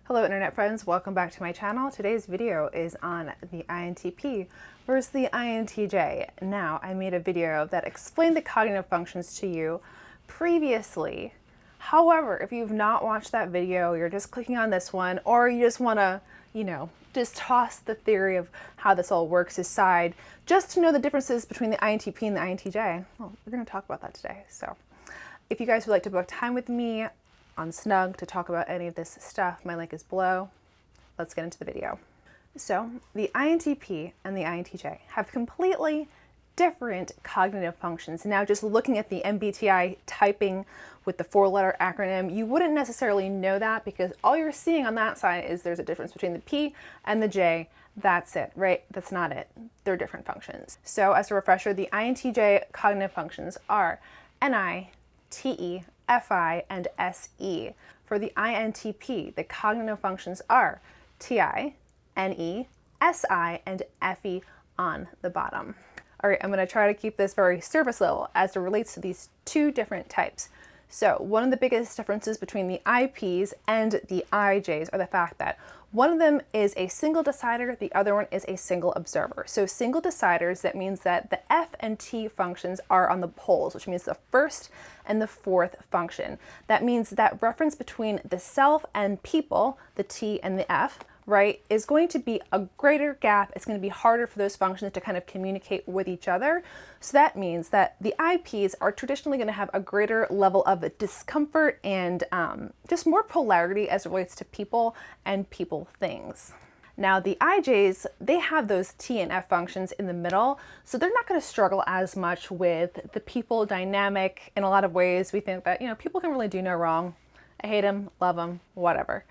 Hello internet friends, welcome back to my channel. Today's video is on the INTP versus the INTJ. Now, I made a video that explained the cognitive functions to you previously. However, if you've not watched that video, you're just clicking on this one, or you just want to, just toss the theory of how this all works aside, just to know the differences between the INTP and the INTJ. Well, we're going to talk about that today. So if you guys would like to book time with me on Snug to talk about any of this stuff, my link is below. Let's get into the video. So the INTP and the INTJ have completely different cognitive functions. Now, just looking at the MBTI typing with the 4-letter acronym, you wouldn't necessarily know that because all you're seeing on that side is there's a difference between the P and the J. That's it, right? That's not it. They're different functions. So as a refresher, the INTJ cognitive functions are NI, TE, FI, and SE. For the INTP, the cognitive functions are TI, NE, SI, and FE on the bottom. All right, I'm going to try to keep this very surface level as it relates to these two different types. So one of the biggest differences between the IPs and the IJs are the fact that one of them is a single decider, the other one is a single observer. So single deciders, that means that the F and T functions are on the poles, which means the first and the fourth function. That means that reference between the self and people, the T and the F, right, is going to be a greater gap. It's going to be harder for those functions to kind of communicate with each other. So that means that the IPs are traditionally going to have a greater level of discomfort and just more polarity as it relates to people and people things. Now the IJs, they have those T and F functions in the middle, so they're not going to struggle as much with the people dynamic. In a lot of ways, we think that, people can really do no wrong. I hate them, love them, whatever.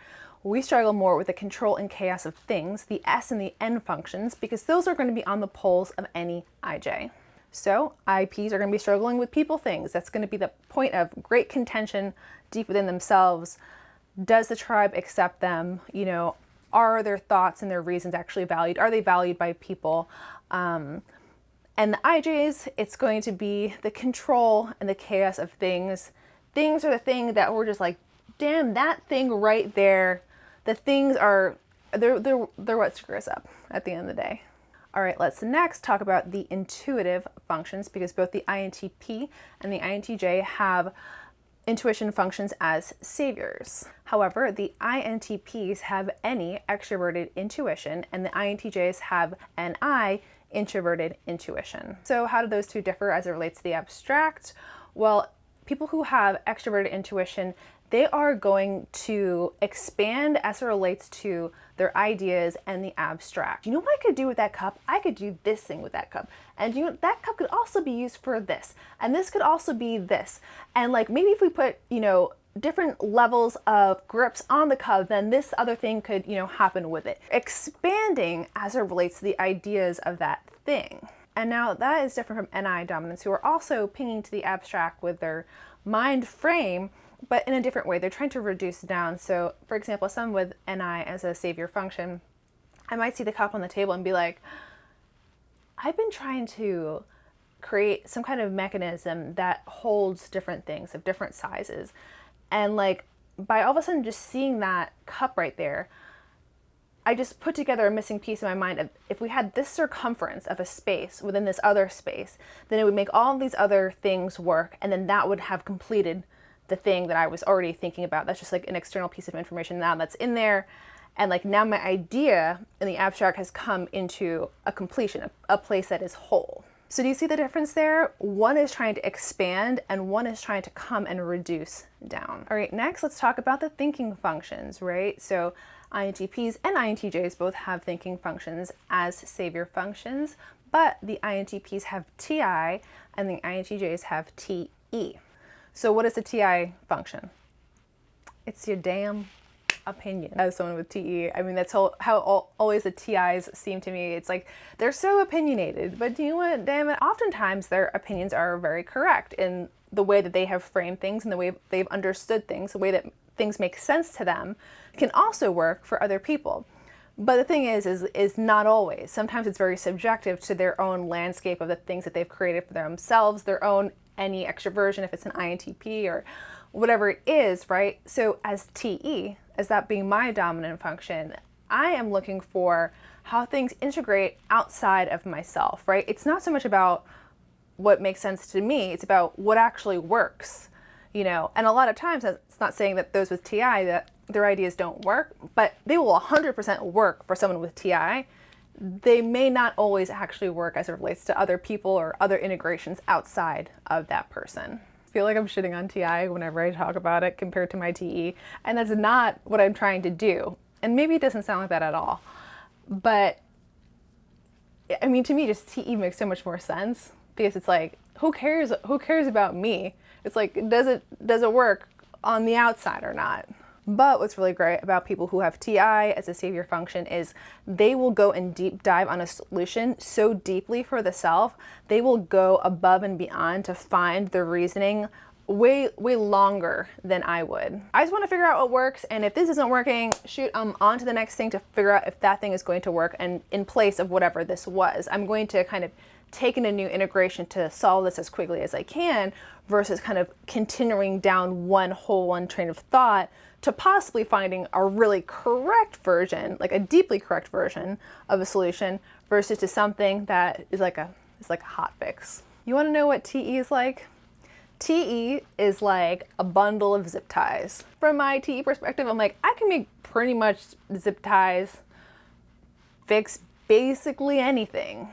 We struggle more with the control and chaos of things, the S and the N functions, because those are going to be on the poles of any IJ. So IPs are going to be struggling with people things. That's going to be the point of great contention deep within themselves. Does the tribe accept them? Are their thoughts and their reasons actually valued? Are they valued by people? And the IJs, it's going to be the control and the chaos of things. Things are the thing that we're just like, damn, that thing right there. The things are, they're what screw us up at the end of the day. All right, let's next talk about the intuitive functions, because both the INTP and the INTJ have intuition functions as saviors. However, the INTPs have any extroverted intuition and the INTJs have NI introverted intuition. So how do those two differ as it relates to the abstract? Well, people who have extroverted intuition, they are going to expand as it relates to their ideas and the abstract. You know what I could do with that cup? I could do this thing with that cup. And that cup could also be used for this. And this could also be this. And maybe if we put, different levels of grips on the cup, then this other thing could, happen with it. Expanding as it relates to the ideas of that thing. And now that is different from NI dominants, who are also pinging to the abstract with their mind frame, but in a different way. They're trying to reduce down. So for example, someone with NI as a savior function, I might see the cup on the table and be like, I've been trying to create some kind of mechanism that holds different things of different sizes. And by all of a sudden just seeing that cup right there, I just put together a missing piece in my mind of, if we had this circumference of a space within this other space, then it would make all of these other things work, and then that would have completed the thing that I was already thinking about. That's just an external piece of information now that's in there. And now my idea in the abstract has come into a completion, a place that is whole. So do you see the difference there? One is trying to expand and one is trying to come and reduce down. All right, next let's talk about the thinking functions, right? So INTPs and INTJs both have thinking functions as savior functions, but the INTPs have TI and the INTJs have TE. So what is the TI function? It's your damn opinion. As someone with TE, I mean, that's how always the TIs seem to me. It's they're so opinionated, but you know what, damn it, oftentimes their opinions are very correct in the way that they have framed things and the way they've understood things, the way that things make sense to them can also work for other people. But the thing is not always. Sometimes it's very subjective to their own landscape of the things that they've created for themselves, their own any extroversion, if it's an INTP or whatever it is, right? So as TE, as that being my dominant function, I am looking for how things integrate outside of myself, right? It's not so much about what makes sense to me, it's about what actually works, you know? And a lot of times, it's not saying that those with TI, that their ideas don't work, but they will 100% work for someone with TI. They may not always actually work as it relates to other people or other integrations outside of that person. I feel like I'm shitting on TI whenever I talk about it compared to my TE, and that's not what I'm trying to do. And maybe it doesn't sound like that at all. But I mean, to me, just TE makes so much more sense because it's like, who cares about me? It's like, does it work on the outside or not? But what's really great about people who have TI as a savior function is they will go and deep dive on a solution so deeply for the self, they will go above and beyond to find the reasoning way longer than I would. I just want to figure out what works, and if this isn't working, shoot, I'm on to the next thing to figure out if that thing is going to work, and in place of whatever this was, I'm going to kind of take in a new integration to solve this as quickly as I can, versus kind of continuing down one train of thought to possibly finding a really correct version, like a deeply correct version of a solution, versus to something that is like a hot fix. You want to know what TE is like? TE is like a bundle of zip ties. From my TE perspective, I'm like, I can make pretty much zip ties fix basically anything.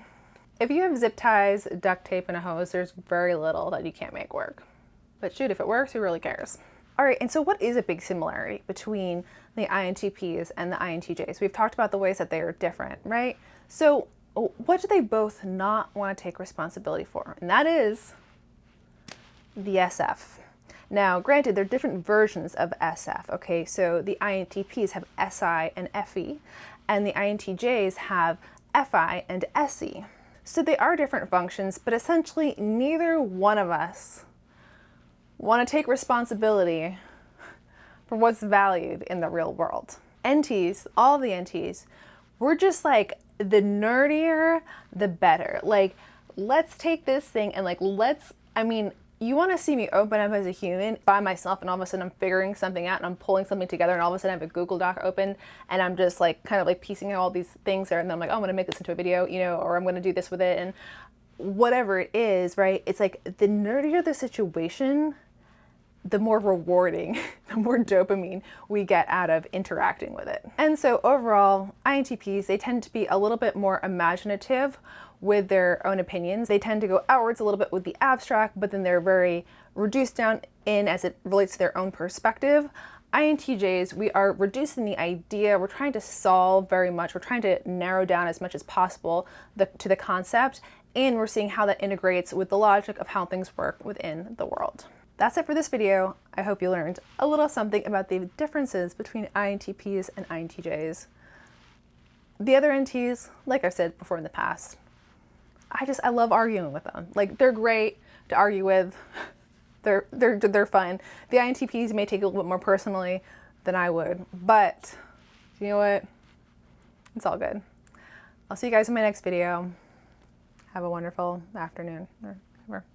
If you have zip ties, duct tape, and a hose, there's very little that you can't make work. But shoot, if it works, who really cares? All right, and so what is a big similarity between the INTPs and the INTJs? We've talked about the ways that they are different, right? So what do they both not want to take responsibility for? And that is the SF. Now, granted, there are different versions of SF, okay? So the INTPs have SI and FE, and the INTJs have FI and SE. So they are different functions, but essentially neither one of us want to take responsibility for what's valued in the real world. NTs, all the NTs, we're just like, the nerdier, the better. Like, let's take this thing and you want to see me open up as a human by myself, and all of a sudden I'm figuring something out and I'm pulling something together, and all of a sudden I have a Google Doc open and I'm just like kind of like piecing out all these things there, and then I'm like, oh, I'm going to make this into a video, you know, or I'm going to do this with it, and whatever it is, right? It's like the nerdier the situation, the more rewarding, the more dopamine we get out of interacting with it. And so overall, INTPs, they tend to be a little bit more imaginative with their own opinions. They tend to go outwards a little bit with the abstract, but then they're very reduced down in as it relates to their own perspective. INTJs, we are reducing the idea, we're trying to solve very much, we're trying to narrow down as much as possible to the concept, and we're seeing how that integrates with the logic of how things work within the world. That's it for this video. I hope you learned a little something about the differences between INTPs and INTJs. The other NTs, like I've said before in the past, I love arguing with them. Like, they're great to argue with. They're fun. The INTPs may take it a little bit more personally than I would, but you know what? It's all good. I'll see you guys in my next video. Have a wonderful afternoon or whatever.